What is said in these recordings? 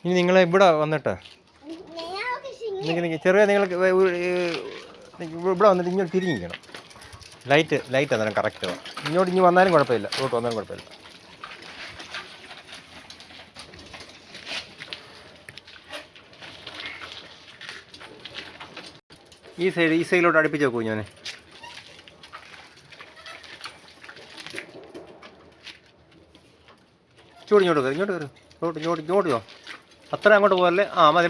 ഇനി നിങ്ങൾ ഇവിടെ വന്നിട്ട് ചെറിയ നിങ്ങൾക്ക് ഇവിടെ വന്നിട്ട് ഇങ്ങോട്ട് തിരിഞ്ഞിരിക്കണം. ലൈറ്റ് അന്നേരം കറക്റ്റ് ഇങ്ങോട്ട് ഇനി വന്നാലും കുഴപ്പമില്ല, ഇങ്ങോട്ട് വന്നാലും കുഴപ്പമില്ല. ഈ സൈഡിലോട്ട് അടുപ്പിച്ച് വെക്കൂ. ഞാൻ ഇങ്ങോട്ട് കയറി ഇങ്ങോട്ടോ. അത്ര അങ്ങോട്ട് പോകല്ലേ. ആ മതി.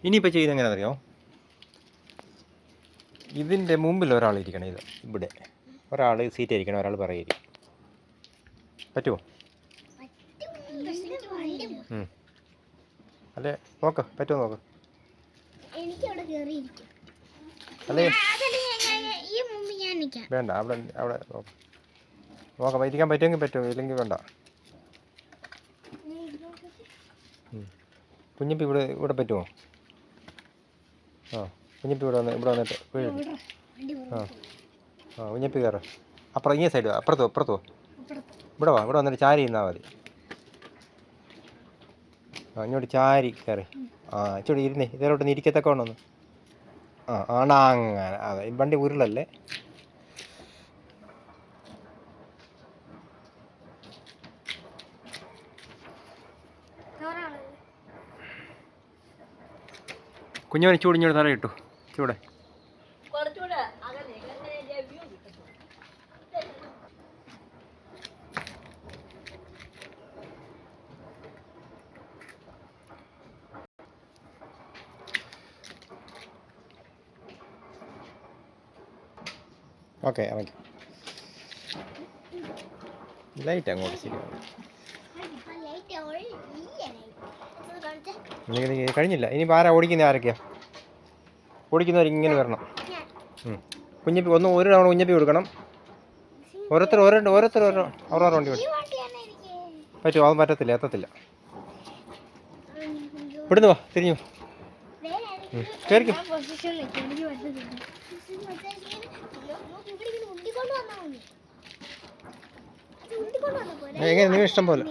ഇനിയിപ്പോൾ ചെയ്യുന്നത് എങ്ങനെയാണെന്ന് അറിയാമോ? ഇതിൻ്റെ മുമ്പിൽ ഒരാൾ ഇരിക്കണം. ഇവിടെ ഒരാൾ സീറ്റ് ഇരിക്കണം, ഒരാൾ പറയിരിക്കും. പറ്റുമോ? അല്ലേ നോക്ക്, പറ്റുമോ നോക്ക്. അല്ലേ വേണ്ട, അവിടെ നോക്കാം. ഇരിക്കാൻ പറ്റുമെങ്കിൽ പറ്റുമോ, ഇല്ലെങ്കിൽ വേണ്ട. കുഞ്ഞിപ്പി ഇവിടെ പറ്റുമോ? ആ കുഞ്ഞിപ്പി ഇവിടെ വന്നിട്ട് കുഞ്ഞിപ്പി കയറ്. അപ്പുറം ഈ സൈഡ് അപ്പുറത്തോ ഇവിടെ വന്നിട്ട് ചാരി ഇരുന്നാൽ മതി. ഇങ്ങോട്ട് ചാരി കയറി. ഇച്ചോടി ഇരുന്നേ, ഇതിലോട്ടൊന്ന് ഇരിക്കത്തൊക്കെ ഉണ്ടോന്ന്. ആണാ അങ്ങനെ. അതെ, വണ്ടി ഉരുളല്ലേ. കുഞ്ഞോനെ ചൂടിഞ്ഞോട് തറ കിട്ടു. ചൂടെ ഓക്കെ. ഇറങ്ങി ലൈറ്റ് അങ്ങോട്ട് ശരിയാണ്. കഴിഞ്ഞില്ല. ഇനി ആരാ ഓടിക്കുന്നത്? ആരൊക്കെയാ ഓടിക്കുന്നവർ? ഇങ്ങനെ വരണം. കുഞ്ഞപ്പി ഒരു തവണ കുഞ്ഞപ്പി കൊടുക്കണം. ഓരോരുത്തർ വണ്ടി വിടും. പറ്റുമോ? അത് പറ്റത്തില്ല, എത്തത്തില്ല. ഇവിടുന്ന് വാ, തിരിഞ്ഞു കയറിക്കും. എങ്ങനെ നീ ഇഷ്ടം പോലെ.